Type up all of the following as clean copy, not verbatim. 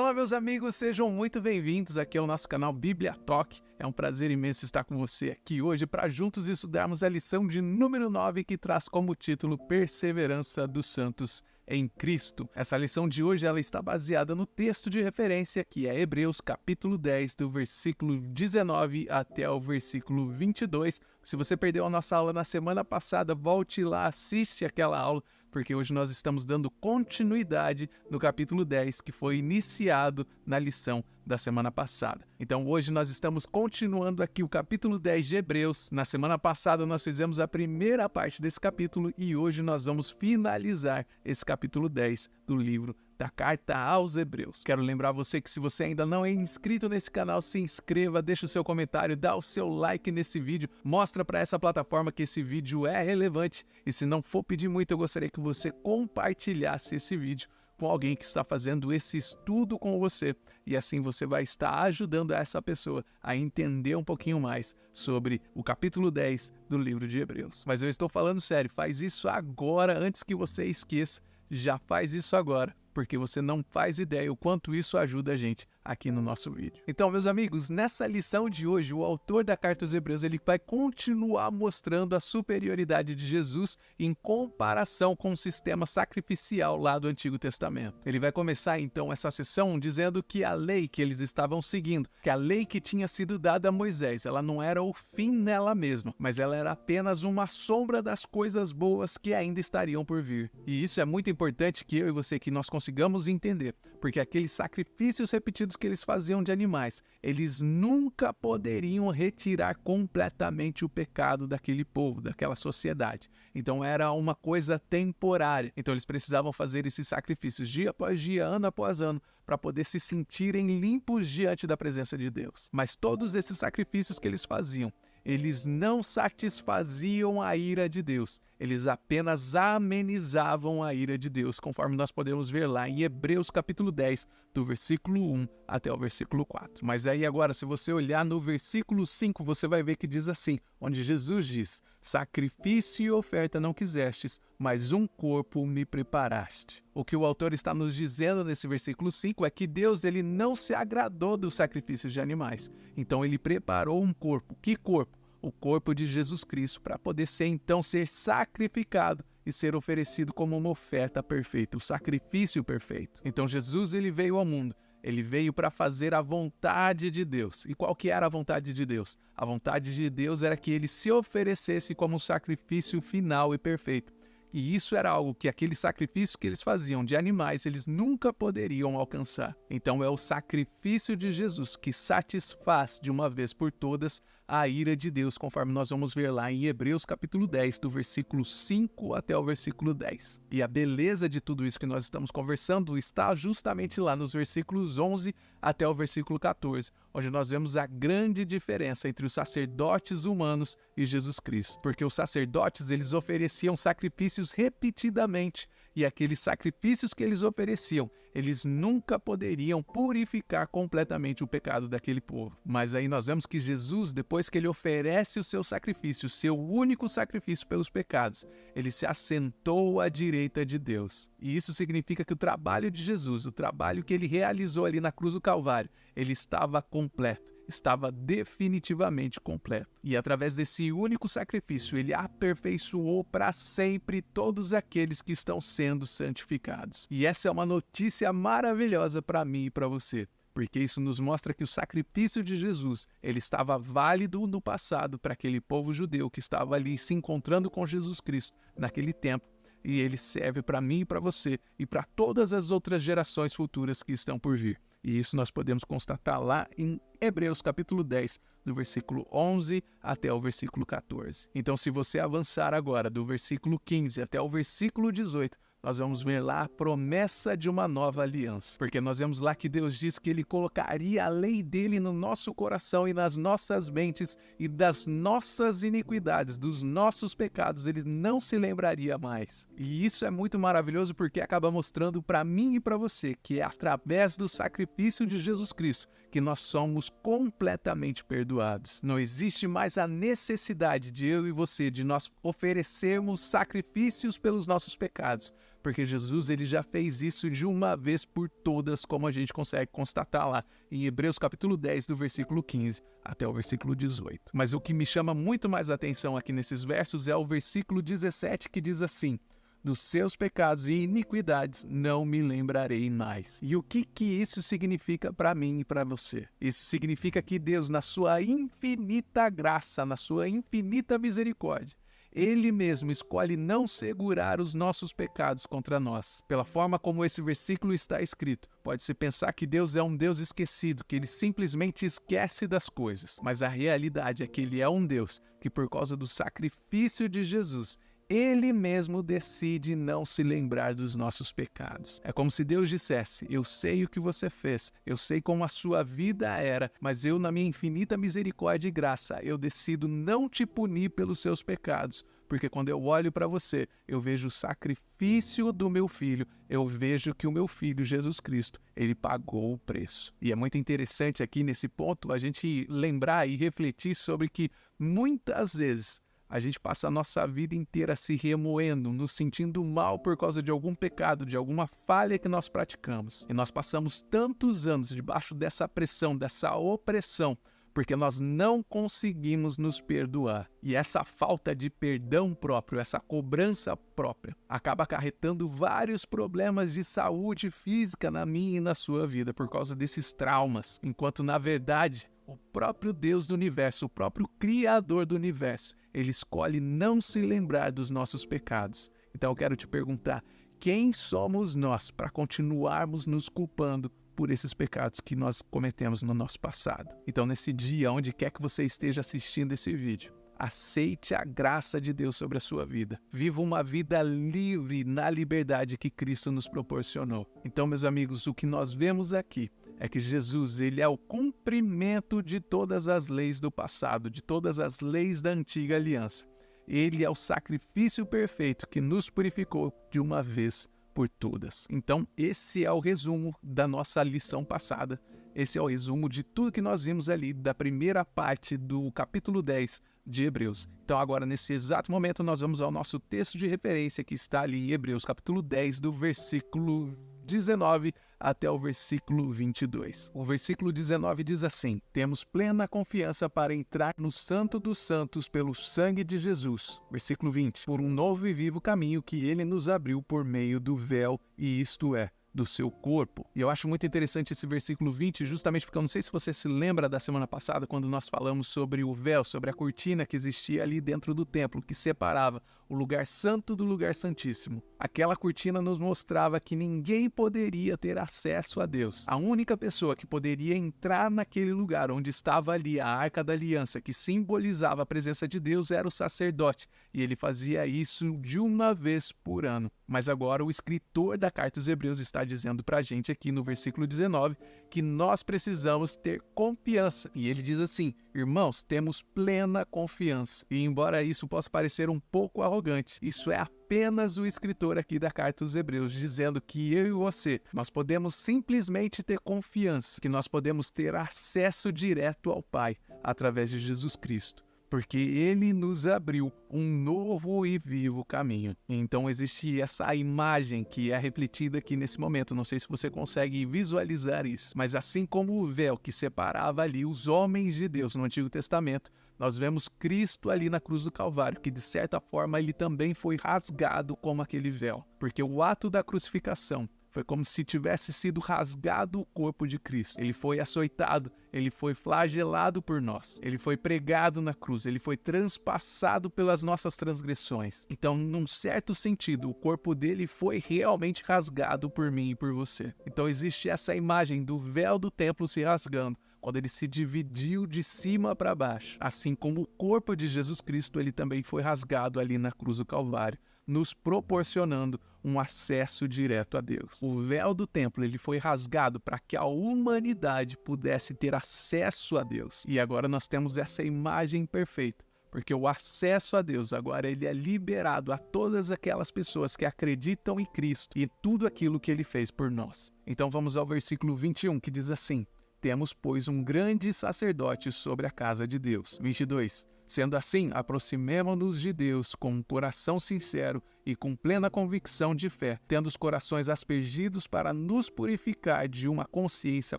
Olá, meus amigos, sejam muito bem-vindos aqui ao nosso canal Bíblia Talk. É um prazer imenso estar com você aqui hoje para juntos estudarmos a lição de número 9, que traz como título Perseverança dos Santos em Cristo. Essa lição de hoje ela está baseada no texto de referência, que é Hebreus capítulo 10, do versículo 19 até o versículo 22. Se você perdeu a nossa aula na semana passada, volte lá, assiste aquela aula, porque hoje nós estamos dando continuidade no capítulo 10, que foi iniciado na lição da semana passada. Então hoje nós estamos continuando aqui o capítulo 10 de Hebreus. Na semana passada nós fizemos a primeira parte desse capítulo e hoje nós vamos finalizar esse capítulo 10 do livro da Carta aos Hebreus. Quero lembrar você que se você ainda não é inscrito nesse canal, se inscreva, deixa o seu comentário, dá o seu like nesse vídeo, mostra para essa plataforma que esse vídeo é relevante e se não for pedir muito, eu gostaria que você compartilhasse esse vídeo com alguém que está fazendo esse estudo com você e assim você vai estar ajudando essa pessoa a entender um pouquinho mais sobre o capítulo 10 do livro de Hebreus. Mas eu estou falando sério, faz isso agora antes que você esqueça, já faz isso agora, porque você não faz ideia o quanto isso ajuda a gente aqui no nosso vídeo. Então, meus amigos, nessa lição de hoje, o autor da Carta aos Hebreus ele vai continuar mostrando a superioridade de Jesus em comparação com o sistema sacrificial lá do Antigo Testamento. Ele vai começar, então, essa sessão dizendo que a lei que eles estavam seguindo, que a lei que tinha sido dada a Moisés, ela não era o fim nela mesma, mas ela era apenas uma sombra das coisas boas que ainda estariam por vir. E isso é muito importante que eu e você, que nós consigamos entender, porque aqueles sacrifícios repetidos que eles faziam de animais, eles nunca poderiam retirar completamente o pecado daquele povo, daquela sociedade. Então era uma coisa temporária. Então eles precisavam fazer esses sacrifícios dia após dia, ano após ano, para poder se sentirem limpos diante da presença de Deus. Mas todos esses sacrifícios que eles faziam, eles não satisfaziam a ira de Deus, eles apenas amenizavam a ira de Deus, conforme nós podemos ver lá em Hebreus capítulo 10, do versículo 1 até o versículo 4. Mas aí agora, se você olhar no versículo 5, você vai ver que diz assim, onde Jesus diz, sacrifício e oferta não quisestes, mas um corpo me preparaste. O que o autor está nos dizendo nesse versículo 5 é que Deus ele não se agradou dos sacrifícios de animais. Então ele preparou um corpo. Que corpo? O corpo de Jesus Cristo, para poder ser sacrificado e ser oferecido como uma oferta perfeita, o sacrifício perfeito. Então Jesus ele veio ao mundo. Ele veio para fazer a vontade de Deus. E qual que era a vontade de Deus? A vontade de Deus era que ele se oferecesse como um sacrifício final e perfeito. E isso era algo que aquele sacrifício que eles faziam de animais, eles nunca poderiam alcançar. Então é o sacrifício de Jesus que satisfaz de uma vez por todas a ira de Deus, conforme nós vamos ver lá em Hebreus capítulo 10, do versículo 5 até o versículo 10. E a beleza de tudo isso que nós estamos conversando está justamente lá nos versículos 11 até o versículo 14, onde nós vemos a grande diferença entre os sacerdotes humanos e Jesus Cristo. Porque os sacerdotes, eles ofereciam sacrifícios repetidamente, e aqueles sacrifícios que eles ofereciam, eles nunca poderiam purificar completamente o pecado daquele povo. Mas aí nós vemos que Jesus, depois que ele oferece o seu sacrifício, o seu único sacrifício pelos pecados, ele se assentou à direita de Deus. E isso significa que o trabalho de Jesus, o trabalho que ele realizou ali na cruz do Calvário, ele estava completo, estava definitivamente completo. E através desse único sacrifício, ele aperfeiçoou para sempre todos aqueles que estão sendo santificados. E essa é uma notícia maravilhosa para mim e para você, porque isso nos mostra que o sacrifício de Jesus, ele estava válido no passado para aquele povo judeu que estava ali se encontrando com Jesus Cristo naquele tempo. E ele serve para mim e para você e para todas as outras gerações futuras que estão por vir. E isso nós podemos constatar lá em Hebreus capítulo 10, do versículo 11 até o versículo 14. Então, se você avançar agora do versículo 15 até o versículo 18, nós vamos ver lá a promessa de uma nova aliança. Porque nós vemos lá que Deus diz que ele colocaria a lei dele no nosso coração e nas nossas mentes, e das nossas iniquidades, dos nossos pecados, ele não se lembraria mais. E isso é muito maravilhoso porque acaba mostrando para mim e para você que é através do sacrifício de Jesus Cristo que nós somos completamente perdoados. Não existe mais a necessidade de eu e você, de nós oferecermos sacrifícios pelos nossos pecados, porque Jesus ele já fez isso de uma vez por todas, como a gente consegue constatar lá em Hebreus capítulo 10, do versículo 15 até o versículo 18. Mas o que me chama muito mais atenção aqui nesses versos é o versículo 17, que diz assim: dos seus pecados e iniquidades não me lembrarei mais. E o que isso significa para mim e para você? Isso significa que Deus, na sua infinita graça, na sua infinita misericórdia, Ele mesmo escolhe não segurar os nossos pecados contra nós. Pela forma como esse versículo está escrito, pode-se pensar que Deus é um Deus esquecido, que Ele simplesmente esquece das coisas. Mas a realidade é que Ele é um Deus que, por causa do sacrifício de Jesus, Ele mesmo decide não se lembrar dos nossos pecados. É como se Deus dissesse: eu sei o que você fez, eu sei como a sua vida era, mas eu, na minha infinita misericórdia e graça, eu decido não te punir pelos seus pecados, porque quando eu olho para você, eu vejo o sacrifício do meu filho, eu vejo que o meu filho, Jesus Cristo, ele pagou o preço. E é muito interessante aqui nesse ponto a gente lembrar e refletir sobre que muitas vezes a gente passa a nossa vida inteira se remoendo, nos sentindo mal por causa de algum pecado, de alguma falha que nós praticamos. E nós passamos tantos anos debaixo dessa pressão, dessa opressão, porque nós não conseguimos nos perdoar. E essa falta de perdão próprio, essa cobrança própria, acaba acarretando vários problemas de saúde física na minha e na sua vida por causa desses traumas. Enquanto, na verdade, o próprio Deus do universo, o próprio Criador do universo, Ele escolhe não se lembrar dos nossos pecados. Então eu quero te perguntar: quem somos nós para continuarmos nos culpando por esses pecados que nós cometemos no nosso passado? Então, nesse dia, onde quer que você esteja assistindo esse vídeo, aceite a graça de Deus sobre a sua vida. Viva uma vida livre na liberdade que Cristo nos proporcionou. Então, meus amigos, o que nós vemos aqui é que Jesus, ele é o cumprimento de todas as leis do passado, de todas as leis da antiga aliança. Ele é o sacrifício perfeito que nos purificou de uma vez por todas. Então, esse é o resumo da nossa lição passada. Esse é o resumo de tudo que nós vimos ali da primeira parte do capítulo 10 de Hebreus. Então, agora, nesse exato momento, nós vamos ao nosso texto de referência que está ali em Hebreus, capítulo 10, do versículo 19 até o versículo 22. O versículo 19 diz assim: temos plena confiança para entrar no Santo dos Santos pelo sangue de Jesus. Versículo 20. Por um novo e vivo caminho que Ele nos abriu por meio do véu, e isto é, do seu corpo. E eu acho muito interessante esse versículo 20, justamente porque eu não sei se você se lembra da semana passada, quando nós falamos sobre o véu, sobre a cortina que existia ali dentro do templo, que separava o lugar santo do lugar santíssimo. Aquela cortina nos mostrava que ninguém poderia ter acesso a Deus. A única pessoa que poderia entrar naquele lugar onde estava ali a Arca da Aliança, que simbolizava a presença de Deus, era o sacerdote, e ele fazia isso de uma vez por ano. Mas agora o escritor da carta aos Hebreus está dizendo pra gente aqui no versículo 19 que nós precisamos ter confiança. E ele diz assim: irmãos, temos plena confiança. E embora isso possa parecer um pouco arrogante, isso é apenas o escritor aqui da carta aos Hebreus dizendo que eu e você, nós podemos simplesmente ter confiança, que nós podemos ter acesso direto ao Pai através de Jesus Cristo, porque Ele nos abriu um novo e vivo caminho. Então existe essa imagem que é refletida aqui nesse momento. Não sei se você consegue visualizar isso, mas assim como o véu que separava ali os homens de Deus no Antigo Testamento, nós vemos Cristo ali na cruz do Calvário, que de certa forma ele também foi rasgado como aquele véu, porque o ato da crucificação foi como se tivesse sido rasgado o corpo de Cristo. Ele foi açoitado, ele foi flagelado por nós, ele foi pregado na cruz, ele foi transpassado pelas nossas transgressões. Então, num certo sentido, o corpo dele foi realmente rasgado por mim e por você. Então existe essa imagem do véu do templo se rasgando, quando ele se dividiu de cima para baixo. Assim como o corpo de Jesus Cristo, ele também foi rasgado ali na cruz do Calvário, nos proporcionando um acesso direto a Deus. O véu do templo ele foi rasgado para que a humanidade pudesse ter acesso a Deus. E agora nós temos essa imagem perfeita, porque o acesso a Deus agora ele é liberado a todas aquelas pessoas que acreditam em Cristo e tudo aquilo que ele fez por nós. Então vamos ao versículo 21, que diz assim: temos, pois, um grande sacerdote sobre a casa de Deus. 22. Sendo assim, aproximemo-nos de Deus com um coração sincero e com plena convicção de fé, tendo os corações aspergidos para nos purificar de uma consciência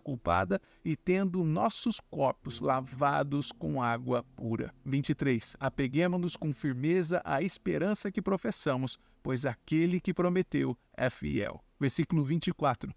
culpada e tendo nossos corpos lavados com água pura. 23. Apeguemo-nos com firmeza à esperança que professamos, pois aquele que prometeu é fiel. Versículo 24.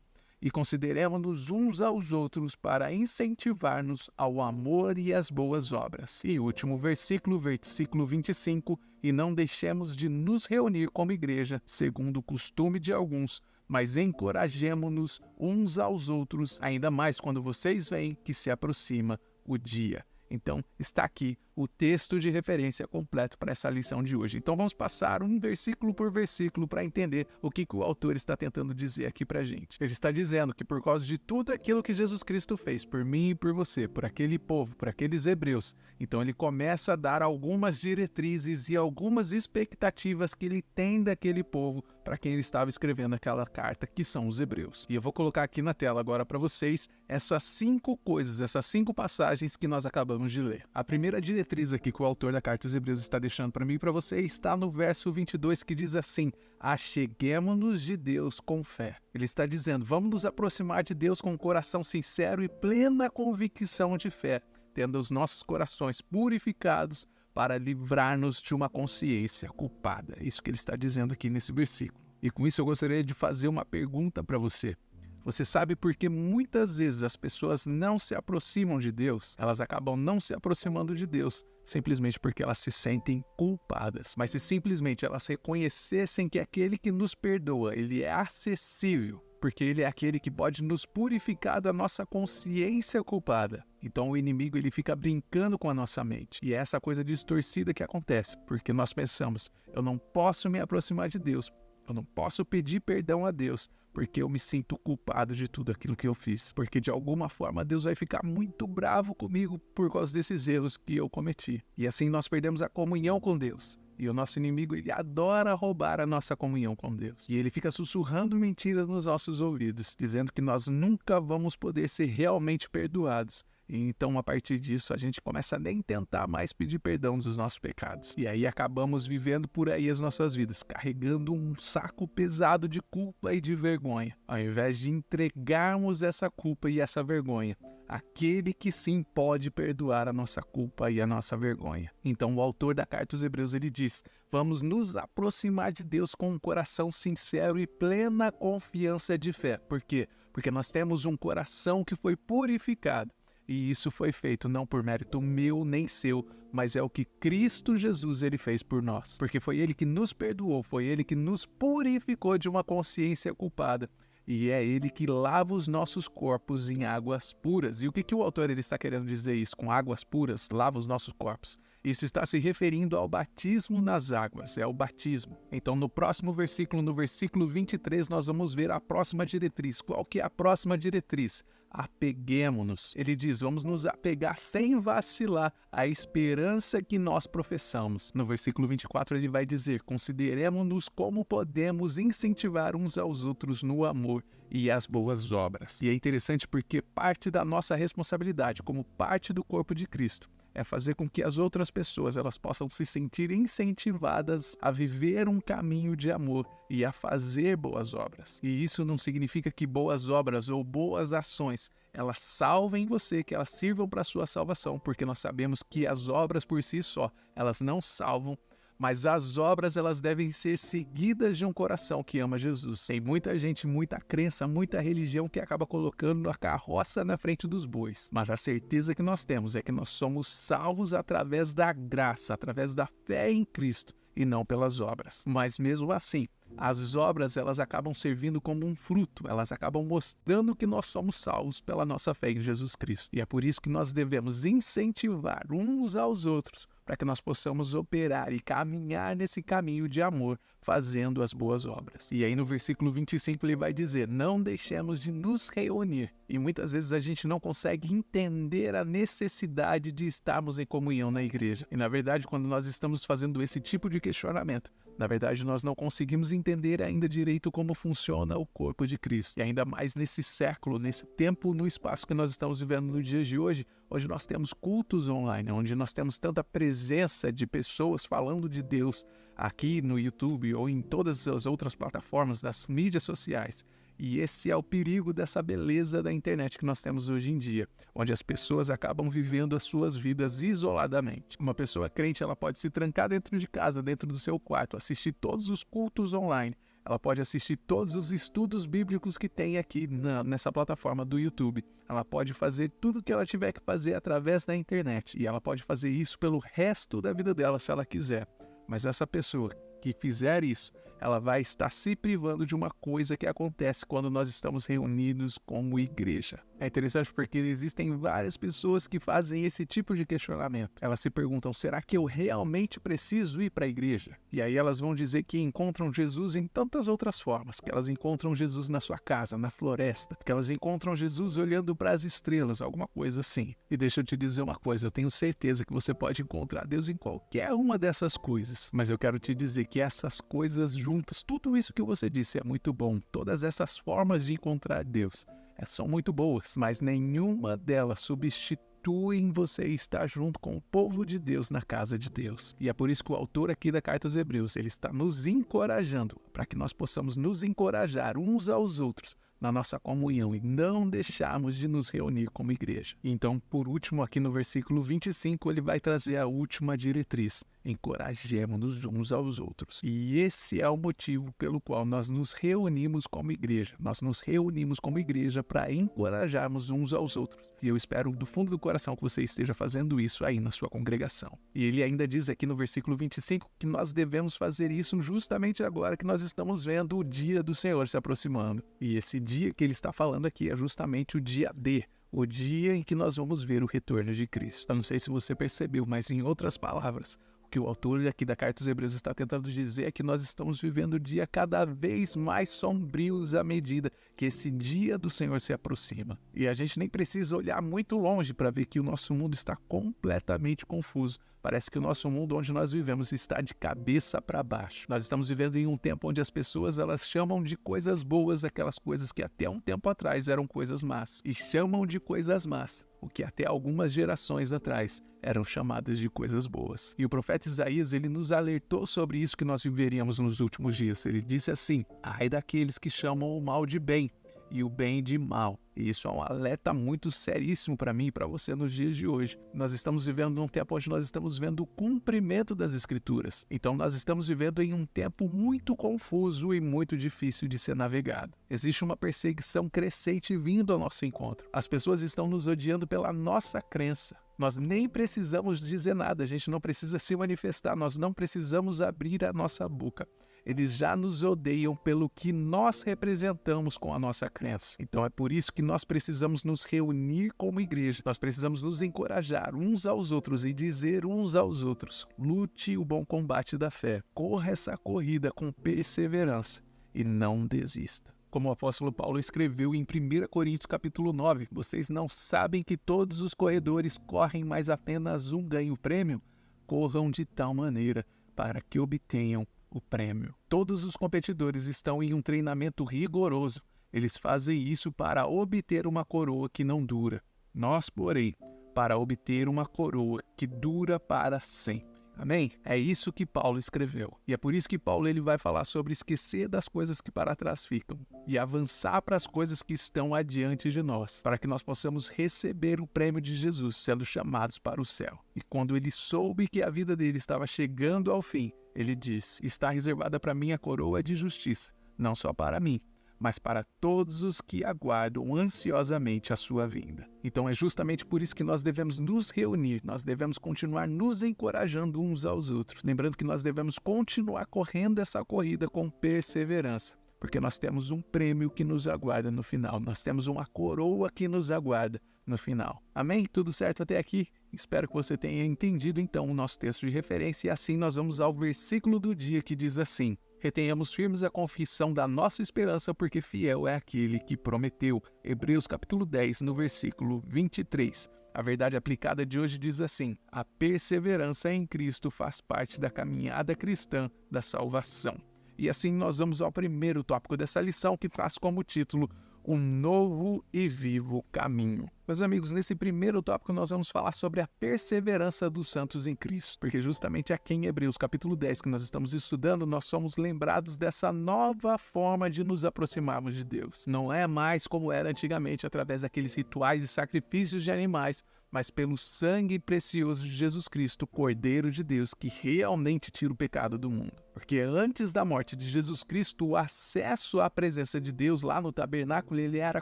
E consideremos-nos uns aos outros para incentivar-nos ao amor e às boas obras. E último versículo 25, e não deixemos de nos reunir como igreja, segundo o costume de alguns, mas encorajemo-nos uns aos outros, ainda mais quando vocês veem que se aproxima o dia. Então, está aqui o texto de referência completo para essa lição de hoje. Então, vamos passar um versículo por versículo para entender o que o autor está tentando dizer aqui para a gente. Ele está dizendo que por causa de tudo aquilo que Jesus Cristo fez por mim e por você, por aquele povo, por aqueles hebreus, então ele começa a dar algumas diretrizes e algumas expectativas que ele tem daquele povo para quem ele estava escrevendo aquela carta, que são os hebreus. E eu vou colocar aqui na tela agora para vocês essas 5 coisas, essas 5 passagens que nós acabamos de ler. A primeira diretriz aqui que o autor da carta aos hebreus está deixando para mim e para você está no verso 22, que diz assim: acheguemo-nos de Deus com fé. Ele está dizendo, vamos nos aproximar de Deus com um coração sincero e plena convicção de fé, tendo os nossos corações purificados para livrar-nos de uma consciência culpada. É isso que ele está dizendo aqui nesse versículo. E com isso eu gostaria de fazer uma pergunta para você. Você sabe por que muitas vezes as pessoas não se aproximam de Deus? Elas acabam não se aproximando de Deus simplesmente porque elas se sentem culpadas. Mas se simplesmente elas reconhecessem que aquele que nos perdoa, ele é acessível, porque ele é aquele que pode nos purificar da nossa consciência culpada. Então o inimigo ele fica brincando com a nossa mente. E é essa coisa distorcida que acontece, porque nós pensamos, eu não posso me aproximar de Deus, eu não posso pedir perdão a Deus, porque eu me sinto culpado de tudo aquilo que eu fiz. Porque de alguma forma Deus vai ficar muito bravo comigo por causa desses erros que eu cometi. E assim nós perdemos a comunhão com Deus. E o nosso inimigo, ele adora roubar a nossa comunhão com Deus. E ele fica sussurrando mentiras nos nossos ouvidos, dizendo que nós nunca vamos poder ser realmente perdoados. E então, a partir disso, a gente começa a nem tentar mais pedir perdão dos nossos pecados. E aí acabamos vivendo por aí as nossas vidas, carregando um saco pesado de culpa e de vergonha, ao invés de entregarmos essa culpa e essa vergonha àquele que sim pode perdoar a nossa culpa e a nossa vergonha. Então, o autor da carta aos Hebreus, ele diz, vamos nos aproximar de Deus com um coração sincero e plena confiança de fé. Por quê? Porque nós temos um coração que foi purificado. E isso foi feito não por mérito meu nem seu, mas é o que Cristo Jesus ele fez por nós. Porque foi ele que nos perdoou, foi ele que nos purificou de uma consciência culpada. E é ele que lava os nossos corpos em águas puras. E o que o autor ele está querendo dizer isso? Com águas puras, lava os nossos corpos. Isso está se referindo ao batismo nas águas, é o batismo. Então no próximo versículo, no versículo 23, nós vamos ver a próxima diretriz. Qual que é a próxima diretriz? Apeguemo-nos. Ele diz, vamos nos apegar sem vacilar à esperança que nós professamos. No versículo 24 ele vai dizer, consideremo-nos como podemos incentivar uns aos outros no amor e as boas obras. E é interessante porque parte da nossa responsabilidade como parte do corpo de Cristo é fazer com que as outras pessoas elas possam se sentir incentivadas a viver um caminho de amor e a fazer boas obras. E isso não significa que boas obras ou boas ações elas salvem você, que elas sirvam para a sua salvação, porque nós sabemos que as obras por si só, elas não salvam, mas as obras elas devem ser seguidas de um coração que ama Jesus. Tem muita gente, muita crença, muita religião que acaba colocando a carroça na frente dos bois. Mas a certeza que nós temos é que nós somos salvos através da graça, através da fé em Cristo e não pelas obras. Mas mesmo assim, as obras elas acabam servindo como um fruto, elas acabam mostrando que nós somos salvos pela nossa fé em Jesus Cristo. E é por isso que nós devemos incentivar uns aos outros para que nós possamos operar e caminhar nesse caminho de amor, fazendo as boas obras. E aí no versículo 25 ele vai dizer, não deixemos de nos reunir. E muitas vezes a gente não consegue entender a necessidade de estarmos em comunhão na igreja. E na verdade, quando nós estamos fazendo esse tipo de questionamento, na verdade nós não conseguimos entender ainda direito como funciona o corpo de Cristo. E ainda mais nesse século, nesse tempo, no espaço que nós estamos vivendo no dia de hoje, onde nós temos cultos online, onde nós temos tanta presença de pessoas falando de Deus, aqui no YouTube ou em todas as outras plataformas das mídias sociais. E esse é o perigo dessa beleza da internet que nós temos hoje em dia, onde as pessoas acabam vivendo as suas vidas isoladamente. Uma pessoa crente, ela pode se trancar dentro de casa, dentro do seu quarto, assistir todos os cultos online. Ela pode assistir todos os estudos bíblicos que tem aqui nessa plataforma do YouTube. Ela pode fazer tudo o que ela tiver que fazer através da internet. E ela pode fazer isso pelo resto da vida dela, se ela quiser. Mas essa pessoa que fizer isso, ela vai estar se privando de uma coisa que acontece quando nós estamos reunidos como igreja. É interessante porque existem várias pessoas que fazem esse tipo de questionamento. Elas se perguntam, será que eu realmente preciso ir para a igreja? E aí elas vão dizer que encontram Jesus em tantas outras formas, que elas encontram Jesus na sua casa, na floresta, que elas encontram Jesus olhando para as estrelas, alguma coisa assim. E deixa eu te dizer uma coisa, eu tenho certeza que você pode encontrar Deus em qualquer uma dessas coisas, mas eu quero te dizer que essas coisas juntas, tudo isso que você disse é muito bom, todas essas formas de encontrar Deus são muito boas, mas nenhuma delas substituem você estar junto com o povo de Deus na casa de Deus. E é por isso que o autor aqui da Carta aos Hebreus, ele está nos encorajando, para que nós possamos nos encorajar uns aos outros na nossa comunhão e não deixarmos de nos reunir como igreja. Então, por último, aqui no versículo 25, ele vai trazer a última diretriz. Encorajemo-nos uns aos outros. E esse é o motivo pelo qual nós nos reunimos como igreja. Nós nos reunimos como igreja para encorajarmos uns aos outros. E eu espero do fundo do coração que você esteja fazendo isso aí na sua congregação. E ele ainda diz aqui no versículo 25 que nós devemos fazer isso justamente agora que nós estamos vendo o dia do Senhor se aproximando. E esse dia que ele está falando aqui é justamente o dia D. O dia em que nós vamos ver o retorno de Cristo. Eu não sei se você percebeu, mas em outras palavras, o que o autor aqui da Carta aos Hebreus está tentando dizer é que nós estamos vivendo dia cada vez mais sombrios à medida que esse dia do Senhor se aproxima. E a gente nem precisa olhar muito longe para ver que o nosso mundo está completamente confuso. Parece que o nosso mundo onde nós vivemos está de cabeça para baixo. Nós estamos vivendo em um tempo onde as pessoas elas chamam de coisas boas aquelas coisas que até um tempo atrás eram coisas más. E chamam de coisas más o que até algumas gerações atrás eram chamadas de coisas boas. E o profeta Isaías, ele nos alertou sobre isso que nós viveríamos nos últimos dias. Ele disse assim, ai daqueles que chamam o mal de bem e o bem de mal. E isso é um alerta muito seríssimo para mim e para você nos dias de hoje. Nós estamos vivendo num tempo onde nós estamos vendo o cumprimento das Escrituras. Então nós estamos vivendo em um tempo muito confuso e muito difícil de ser navegado. Existe uma perseguição crescente vindo ao nosso encontro. As pessoas estão nos odiando pela nossa crença. Nós nem precisamos dizer nada, a gente não precisa se manifestar, nós não precisamos abrir a nossa boca. Eles já nos odeiam pelo que nós representamos com a nossa crença. Então é por isso que nós precisamos nos reunir como igreja. Nós precisamos nos encorajar uns aos outros e dizer uns aos outros, lute o bom combate da fé, corra essa corrida com perseverança e não desista. Como o apóstolo Paulo escreveu em 1 Coríntios capítulo 9, vocês não sabem que todos os corredores correm, mas apenas um ganha o prêmio? Corram de tal maneira para que obtenham o prêmio. Todos os competidores estão em um treinamento rigoroso. Eles fazem isso para obter uma coroa que não dura. Nós, porém, para obter uma coroa que dura para sempre. Amém? É isso que Paulo escreveu. E é por isso que Paulo ele vai falar sobre esquecer das coisas que para trás ficam e avançar para as coisas que estão adiante de nós, para que nós possamos receber o prêmio de Jesus, sendo chamados para o céu. E quando ele soube que a vida dele estava chegando ao fim, ele diz, está reservada para mim a coroa de justiça, não só para mim, mas para todos os que aguardam ansiosamente a sua vinda. Então é justamente por isso que nós devemos nos reunir, nós devemos continuar nos encorajando uns aos outros. Lembrando que nós devemos continuar correndo essa corrida com perseverança, porque nós temos um prêmio que nos aguarda no final, nós temos uma coroa que nos aguarda no final. Amém? Tudo certo até aqui? Espero que você tenha entendido então o nosso texto de referência e assim nós vamos ao versículo do dia que diz assim: retenhamos firmes a confissão da nossa esperança, porque fiel é aquele que prometeu. Hebreus capítulo 10, no versículo 23. A verdade aplicada de hoje diz assim: a perseverança em Cristo faz parte da caminhada cristã da salvação. E assim nós vamos ao primeiro tópico dessa lição, que traz como título um novo e vivo caminho. Meus amigos, nesse primeiro tópico nós vamos falar sobre a perseverança dos santos em Cristo, porque justamente aqui em Hebreus capítulo 10 que nós estamos estudando, nós somos lembrados dessa nova forma de nos aproximarmos de Deus. Não é mais como era antigamente, através daqueles rituais e sacrifícios de animais, mas pelo sangue precioso de Jesus Cristo, Cordeiro de Deus, que realmente tira o pecado do mundo. Porque antes da morte de Jesus Cristo, o acesso à presença de Deus lá no tabernáculo, ele era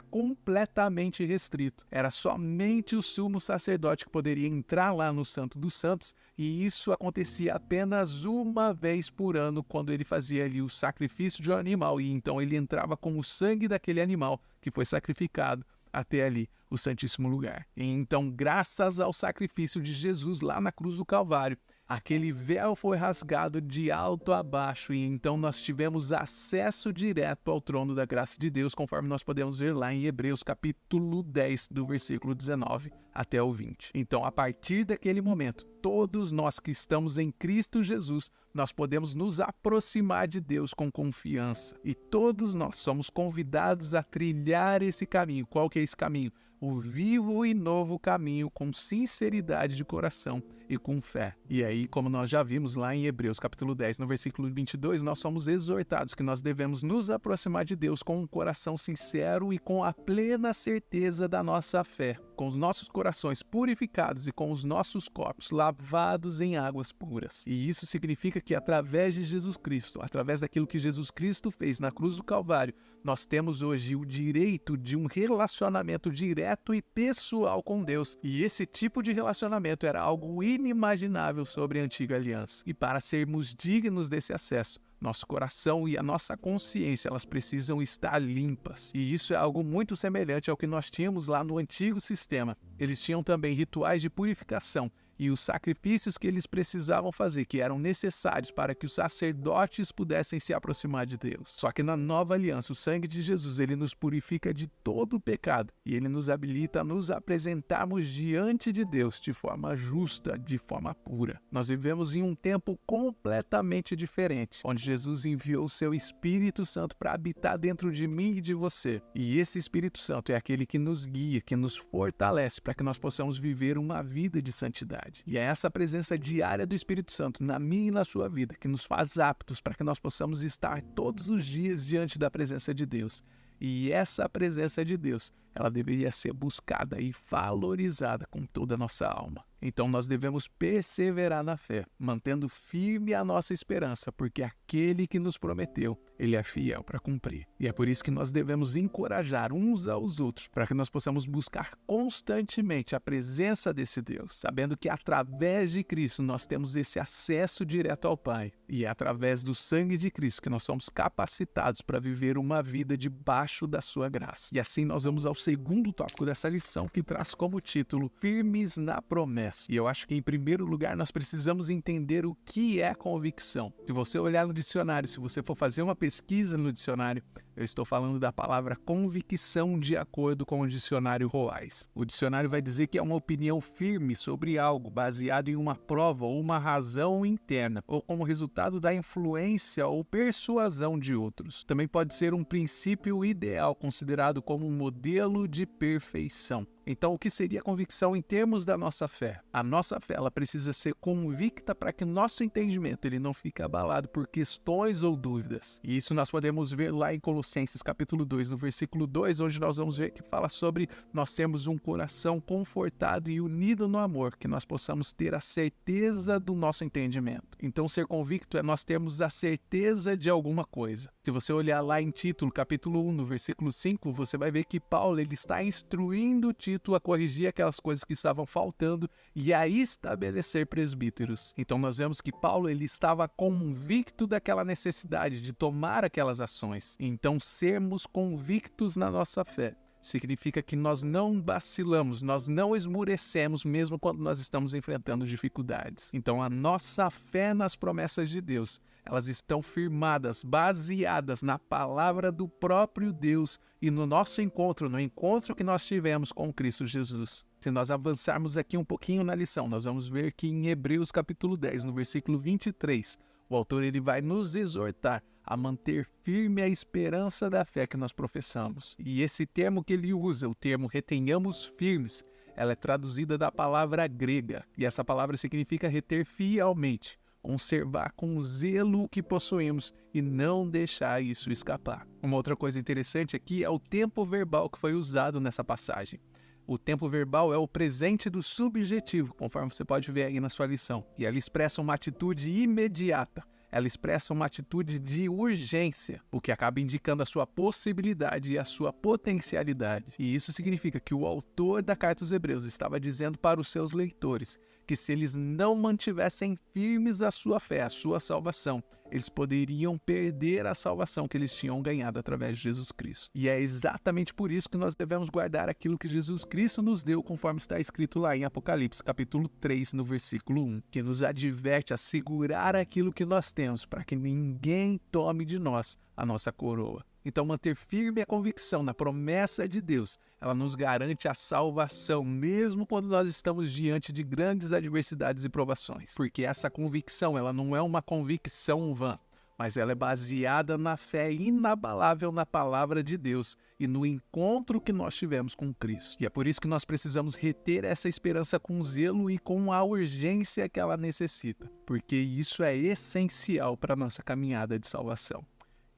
completamente restrito. Era somente o sumo sacerdote que poderia entrar lá no Santo dos Santos, e isso acontecia apenas uma vez por ano, quando ele fazia ali o sacrifício de um animal, e então ele entrava com o sangue daquele animal que foi sacrificado até ali o Santíssimo Lugar. E então, graças ao sacrifício de Jesus lá na cruz do Calvário, aquele véu foi rasgado de alto a baixo e então nós tivemos acesso direto ao trono da graça de Deus, conforme nós podemos ver lá em Hebreus capítulo 10, do versículo 19 até o 20. Então, a partir daquele momento, todos nós que estamos em Cristo Jesus, nós podemos nos aproximar de Deus com confiança. E todos nós somos convidados a trilhar esse caminho. Qual que é esse caminho? O vivo e novo caminho com sinceridade de coração e com fé. E aí, como nós já vimos lá em Hebreus capítulo 10, no versículo 22, nós somos exortados que nós devemos nos aproximar de Deus com um coração sincero e com a plena certeza da nossa fé, com os nossos corações purificados e com os nossos corpos lavados em águas puras. E isso significa que através de Jesus Cristo, através daquilo que Jesus Cristo fez na cruz do Calvário, nós temos hoje o direito de um relacionamento direto e pessoal com Deus. E esse tipo de relacionamento era algo inimaginável sobre a antiga aliança. E para sermos dignos desse acesso, nosso coração e a nossa consciência, elas precisam estar limpas. E isso é algo muito semelhante ao que nós tínhamos lá no antigo sistema. Eles tinham também rituais de purificação e os sacrifícios que eles precisavam fazer, que eram necessários para que os sacerdotes pudessem se aproximar de Deus. Só que na nova aliança, o sangue de Jesus, ele nos purifica de todo o pecado e ele nos habilita a nos apresentarmos diante de Deus de forma justa, de forma pura. Nós vivemos em um tempo completamente diferente, onde Jesus enviou o seu Espírito Santo para habitar dentro de mim e de você. E esse Espírito Santo é aquele que nos guia, que nos fortalece para que nós possamos viver uma vida de santidade. E é essa presença diária do Espírito Santo na minha e na sua vida que nos faz aptos para que nós possamos estar todos os dias diante da presença de Deus. E essa presença de Deus, ela deveria ser buscada e valorizada com toda a nossa alma. Então nós devemos perseverar na fé, mantendo firme a nossa esperança, porque aquele que nos prometeu, ele é fiel para cumprir. E é por isso que nós devemos encorajar uns aos outros, para que nós possamos buscar constantemente a presença desse Deus, sabendo que através de Cristo nós temos esse acesso direto ao Pai. E é através do sangue de Cristo que nós somos capacitados para viver uma vida debaixo da sua graça. E assim nós vamos ao segundo tópico dessa lição, que traz como título Firmes na Promessa. E eu acho que, em primeiro lugar, nós precisamos entender o que é convicção. Se você olhar no dicionário, se você for fazer uma pesquisa no dicionário, eu estou falando da palavra convicção de acordo com o dicionário Roais. O dicionário vai dizer que é uma opinião firme sobre algo, baseado em uma prova ou uma razão interna, ou como resultado da influência ou persuasão de outros. Também pode ser um princípio ideal, considerado como um modelo de perfeição. Então, o que seria convicção em termos da nossa fé? A nossa fé, ela precisa ser convicta para que nosso entendimento ele não fique abalado por questões ou dúvidas. E isso nós podemos ver lá em Colossenses capítulo 2, no versículo 2, onde nós vamos ver que fala sobre nós termos um coração confortado e unido no amor, que nós possamos ter a certeza do nosso entendimento. Então, ser convicto é nós termos a certeza de alguma coisa. Se você olhar lá em Tito, capítulo 1, no versículo 5, você vai ver que Paulo ele está instruindo Tito a corrigir aquelas coisas que estavam faltando e a estabelecer presbíteros. Então nós vemos que Paulo ele estava convicto daquela necessidade de tomar aquelas ações. Então sermos convictos na nossa fé significa que nós não vacilamos, nós não esmurecemos mesmo quando nós estamos enfrentando dificuldades. Então a nossa fé nas promessas de Deus, elas estão firmadas, baseadas na palavra do próprio Deus e no nosso encontro, no encontro que nós tivemos com Cristo Jesus. Se nós avançarmos aqui um pouquinho na lição, nós vamos ver que em Hebreus capítulo 10, no versículo 23, o autor ele vai nos exortar a manter firme a esperança da fé que nós professamos. E esse termo que ele usa, o termo retenhamos firmes, ela é traduzida da palavra grega, e essa palavra significa reter fielmente, conservar com zelo o que possuímos e não deixar isso escapar. Uma outra coisa interessante aqui é o tempo verbal que foi usado nessa passagem. O tempo verbal é o presente do subjetivo, conforme você pode ver aí na sua lição, e ela expressa uma atitude imediata. Ela expressa uma atitude de urgência, o que acaba indicando a sua possibilidade e a sua potencialidade. E isso significa que o autor da carta aos Hebreus estava dizendo para os seus leitores que se eles não mantivessem firmes a sua fé, a sua salvação, eles poderiam perder a salvação que eles tinham ganhado através de Jesus Cristo. E é exatamente por isso que nós devemos guardar aquilo que Jesus Cristo nos deu, conforme está escrito lá em Apocalipse, capítulo 3, no versículo 1, que nos adverte a segurar aquilo que nós temos, para que ninguém tome de nós a nossa coroa. Então, manter firme a convicção na promessa de Deus, ela nos garante a salvação, mesmo quando nós estamos diante de grandes adversidades e provações. Porque essa convicção, ela não é uma convicção vã, mas ela é baseada na fé inabalável na palavra de Deus e no encontro que nós tivemos com Cristo. E é por isso que nós precisamos reter essa esperança com zelo e com a urgência que ela necessita, porque isso é essencial para a nossa caminhada de salvação.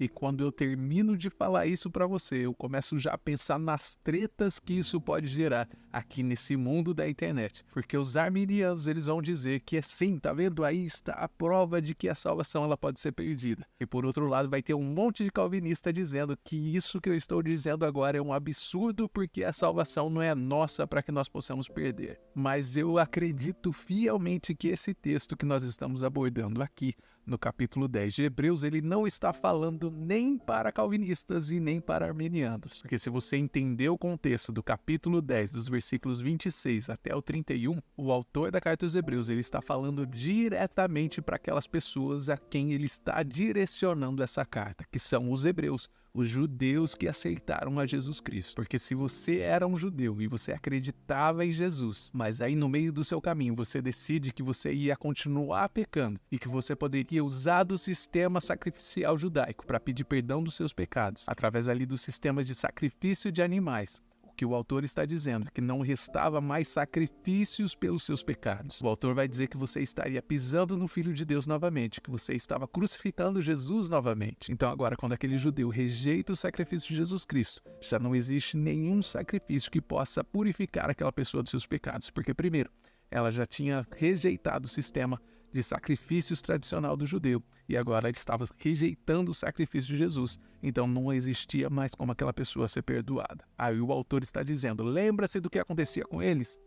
E quando eu termino de falar isso para você, eu começo já a pensar nas tretas que isso pode gerar aqui nesse mundo da internet. Porque os arminianos, eles vão dizer que é sim, tá vendo? Aí está a prova de que a salvação ela pode ser perdida. E por outro lado, vai ter um monte de calvinista dizendo que isso que eu estou dizendo agora é um absurdo porque a salvação não é nossa para que nós possamos perder. Mas eu acredito fielmente que esse texto que nós estamos abordando aqui, no capítulo 10 de Hebreus, ele não está falando nem para calvinistas e nem para arminianos. Porque se você entender o contexto do capítulo 10, dos versículos 26 até o 31, o autor da carta aos Hebreus, ele está falando diretamente para aquelas pessoas a quem ele está direcionando essa carta, que são os hebreus, os judeus que aceitaram a Jesus Cristo. Porque se você era um judeu e você acreditava em Jesus, mas aí no meio do seu caminho você decide que você ia continuar pecando e que você poderia usar do sistema sacrificial judaico para pedir perdão dos seus pecados, através ali do sistema de sacrifício de animais, que o autor está dizendo que não restava mais sacrifícios pelos seus pecados. O autor vai dizer que você estaria pisando no Filho de Deus novamente, que você estava crucificando Jesus novamente. Então agora, quando aquele judeu rejeita o sacrifício de Jesus Cristo, já não existe nenhum sacrifício que possa purificar aquela pessoa dos seus pecados, porque primeiro, ela já tinha rejeitado o sistema de sacrifícios tradicional do judeu, e agora ele estava rejeitando o sacrifício de Jesus, então não existia mais como aquela pessoa ser perdoada. Aí o autor está dizendo, lembra-se do que acontecia com eles?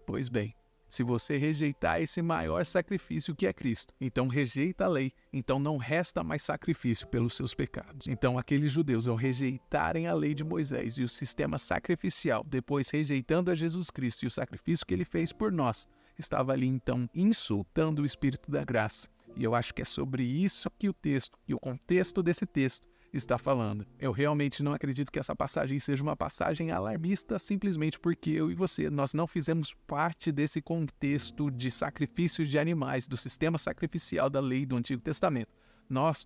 Pois bem, se você rejeitar esse maior sacrifício que é Cristo, então rejeita a lei, então não resta mais sacrifício pelos seus pecados. Então aqueles judeus, ao rejeitarem a lei de Moisés e o sistema sacrificial, depois rejeitando a Jesus Cristo e o sacrifício que ele fez por nós, estava ali então insultando o Espírito da graça. E eu acho que é sobre isso que o texto, e o contexto desse texto, está falando. Eu realmente não acredito que essa passagem seja uma passagem alarmista simplesmente porque eu e você, nós não fizemos parte desse contexto de sacrifício de animais, do sistema sacrificial da lei do Antigo Testamento.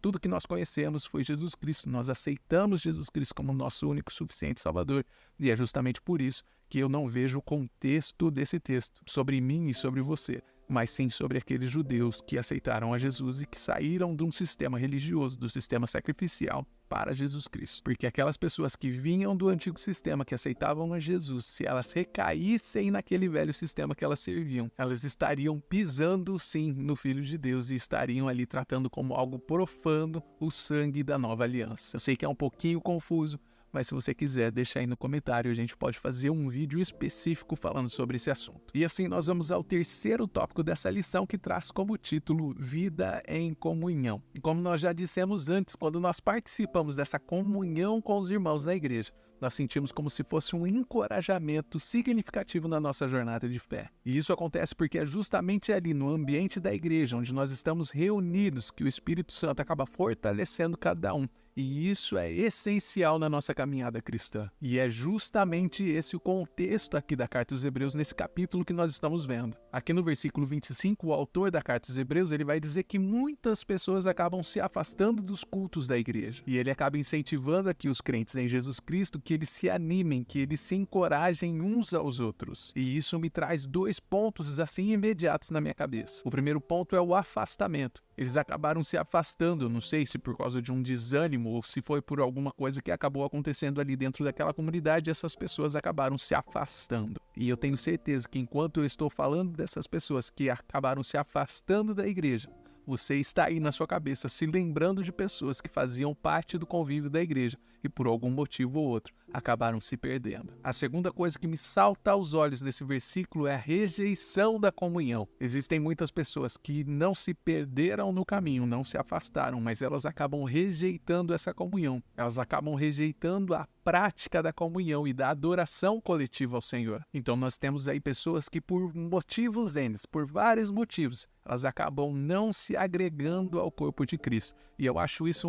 Tudo que nós conhecemos foi Jesus Cristo, nós aceitamos Jesus Cristo como nosso único e suficiente Salvador, e é justamente por isso que eu não vejo o contexto desse texto sobre mim e sobre você, mas sim sobre aqueles judeus que aceitaram a Jesus e que saíram de um sistema religioso, do sistema sacrificial, para Jesus Cristo. Porque aquelas pessoas que vinham do antigo sistema, que aceitavam a Jesus, se elas recaíssem naquele velho sistema que elas serviam, elas estariam pisando sim no Filho de Deus e estariam ali tratando como algo profano o sangue da nova aliança. Eu sei que é um pouquinho confuso, mas se você quiser, deixa aí no comentário, a gente pode fazer um vídeo específico falando sobre esse assunto. E assim nós vamos ao terceiro tópico dessa lição, que traz como título Vida em Comunhão. E como nós já dissemos antes, quando nós participamos dessa comunhão com os irmãos da igreja, nós sentimos como se fosse um encorajamento significativo na nossa jornada de fé. E isso acontece porque é justamente ali no ambiente da igreja, onde nós estamos reunidos, que o Espírito Santo acaba fortalecendo cada um E isso é essencial na nossa caminhada cristã. E é justamente esse o contexto aqui da Carta aos Hebreus, nesse capítulo que nós estamos vendo. Aqui no versículo 25, o autor da Carta aos Hebreus, ele vai dizer que muitas pessoas acabam se afastando dos cultos da igreja. E ele acaba incentivando aqui os crentes em Jesus Cristo que eles se animem, que eles se encorajem uns aos outros. E isso me traz 2 pontos assim imediatos na minha cabeça. O primeiro ponto é o afastamento. Eles acabaram se afastando, não sei se por causa de um desânimo ou se foi por alguma coisa que acabou acontecendo ali dentro daquela comunidade, essas pessoas acabaram se afastando. E eu tenho certeza que enquanto eu estou falando dessas pessoas que acabaram se afastando da igreja, você está aí na sua cabeça se lembrando de pessoas que faziam parte do convívio da igreja e por algum motivo ou outro acabaram se perdendo. A segunda coisa que me salta aos olhos nesse versículo é a rejeição da comunhão. Existem muitas pessoas que não se perderam no caminho, não se afastaram, mas elas acabam rejeitando essa comunhão. Elas acabam rejeitando a prática da comunhão e da adoração coletiva ao Senhor. Então nós temos aí pessoas que por motivos N, por vários motivos, elas acabam não se agregando ao corpo de Cristo. E eu acho isso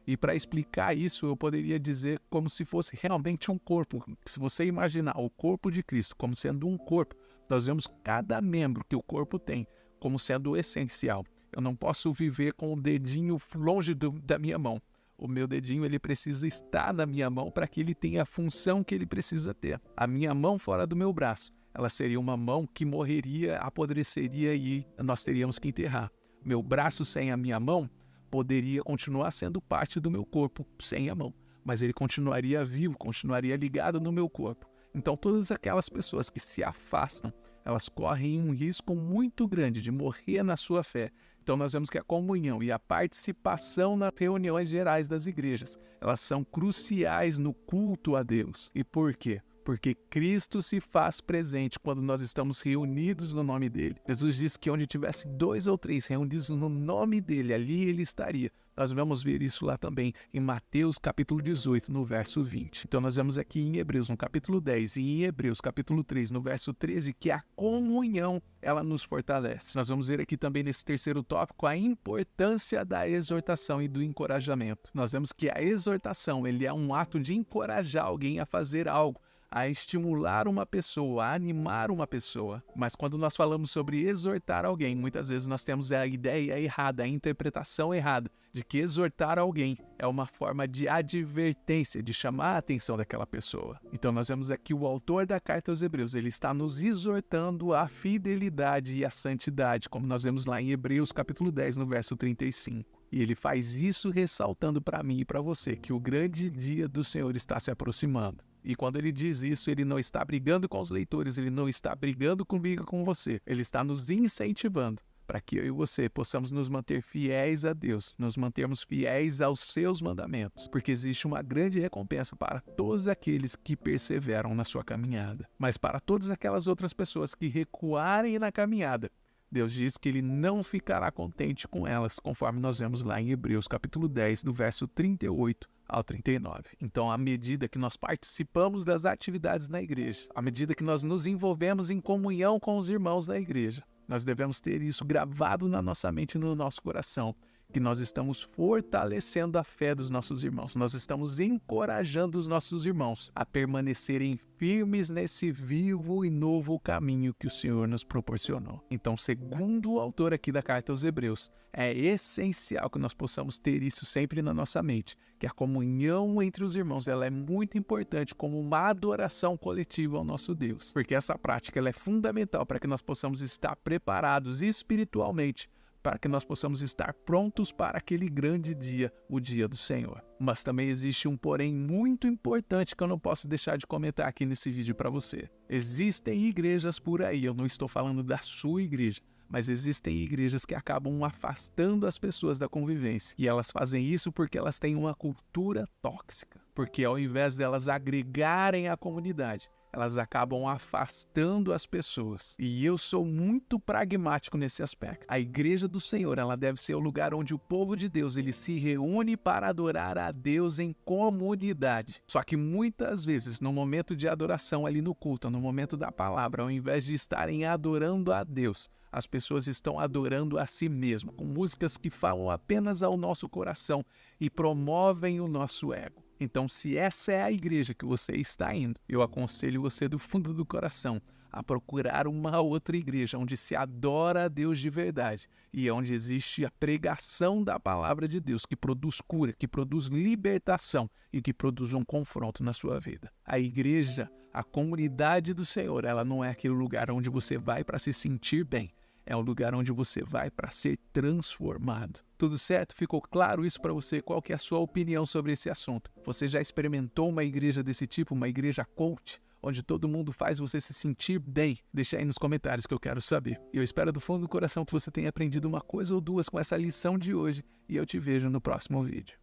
E para explicar isso, eu poderia dizer como se fosse realmente um corpo. Se você imaginar o corpo de Cristo como sendo um corpo, nós vemos cada membro que o corpo tem como sendo essencial. Eu não posso viver com o dedinho longe da minha mão. O meu dedinho ele precisa estar na minha mão para que ele tenha a função que ele precisa ter. A minha mão fora do meu braço, ela seria uma mão que morreria, apodreceria e nós teríamos que enterrar. Meu braço sem a minha mão poderia continuar sendo parte do meu corpo sem a mão, mas ele continuaria vivo, continuaria ligado no meu corpo. Então todas aquelas pessoas que se afastam, elas correm um risco muito grande de morrer na sua fé. Então nós vemos que a comunhão e a participação nas reuniões gerais das igrejas, elas são cruciais no culto a Deus. E por quê? Porque Cristo se faz presente quando nós estamos reunidos no nome dele. Jesus disse que onde tivesse 2 ou 3 reunidos no nome dele, ali ele estaria. Nós vamos ver isso lá também em Mateus capítulo 18, no verso 20. Então nós vemos aqui em Hebreus, no capítulo 10, e em Hebreus capítulo 3, no verso 13, que a comunhão, ela nos fortalece. Nós vamos ver aqui também nesse terceiro tópico a importância da exortação e do encorajamento. Nós vemos que a exortação, ele é um ato de encorajar alguém a fazer algo, a estimular uma pessoa, a animar uma pessoa. Mas quando nós falamos sobre exortar alguém, muitas vezes nós temos a ideia errada, a interpretação errada, de que exortar alguém é uma forma de advertência, de chamar a atenção daquela pessoa. Então nós vemos aqui o autor da Carta aos Hebreus, ele está nos exortando à fidelidade e à santidade, como nós vemos lá em Hebreus capítulo 10, no verso 35. E ele faz isso ressaltando para mim e para você que o grande dia do Senhor está se aproximando. E quando ele diz isso, ele não está brigando com os leitores, ele não está brigando comigo, com você. Ele está nos incentivando para que eu e você possamos nos manter fiéis a Deus, nos mantermos fiéis aos seus mandamentos, porque existe uma grande recompensa para todos aqueles que perseveram na sua caminhada. Mas para todas aquelas outras pessoas que recuarem na caminhada, Deus diz que ele não ficará contente com elas, conforme nós vemos lá em Hebreus capítulo 10, do verso 38 ao 39. Então, à medida que nós participamos das atividades na igreja, à medida que nós nos envolvemos em comunhão com os irmãos da igreja, nós devemos ter isso gravado na nossa mente e no nosso coração, que nós estamos fortalecendo a fé dos nossos irmãos, nós estamos encorajando os nossos irmãos a permanecerem firmes nesse vivo e novo caminho que o Senhor nos proporcionou. Então, segundo o autor aqui da Carta aos Hebreus, é essencial que nós possamos ter isso sempre na nossa mente, que a comunhão entre os irmãos ela é muito importante como uma adoração coletiva ao nosso Deus, porque essa prática ela é fundamental para que nós possamos estar preparados espiritualmente, para que nós possamos estar prontos para aquele grande dia, o dia do Senhor. Mas também existe um porém muito importante que eu não posso deixar de comentar aqui nesse vídeo para você. Existem igrejas por aí, eu não estou falando da sua igreja, mas existem igrejas que acabam afastando as pessoas da convivência. E elas fazem isso porque elas têm uma cultura tóxica. Porque ao invés delas agregarem a comunidade, elas acabam afastando as pessoas. E eu sou muito pragmático nesse aspecto. A igreja do Senhor, ela deve ser o lugar onde o povo de Deus, ele se reúne para adorar a Deus em comunidade. Só que muitas vezes, no momento de adoração ali no culto, no momento da palavra, ao invés de estarem adorando a Deus, as pessoas estão adorando a si mesmo, com músicas que falam apenas ao nosso coração e promovem o nosso ego. Então, se essa é a igreja que você está indo, eu aconselho você do fundo do coração a procurar uma outra igreja onde se adora a Deus de verdade e onde existe a pregação da palavra de Deus que produz cura, que produz libertação e que produz um confronto na sua vida. A igreja, a comunidade do Senhor, ela não é aquele lugar onde você vai para se sentir bem. É um lugar onde você vai para ser transformado. Tudo certo? Ficou claro isso para você? Qual que é a sua opinião sobre esse assunto? Você já experimentou uma igreja desse tipo, uma igreja coach, onde todo mundo faz você se sentir bem? Deixa aí nos comentários que eu quero saber. E eu espero do fundo do coração que você tenha aprendido uma coisa ou duas com essa lição de hoje e eu te vejo no próximo vídeo.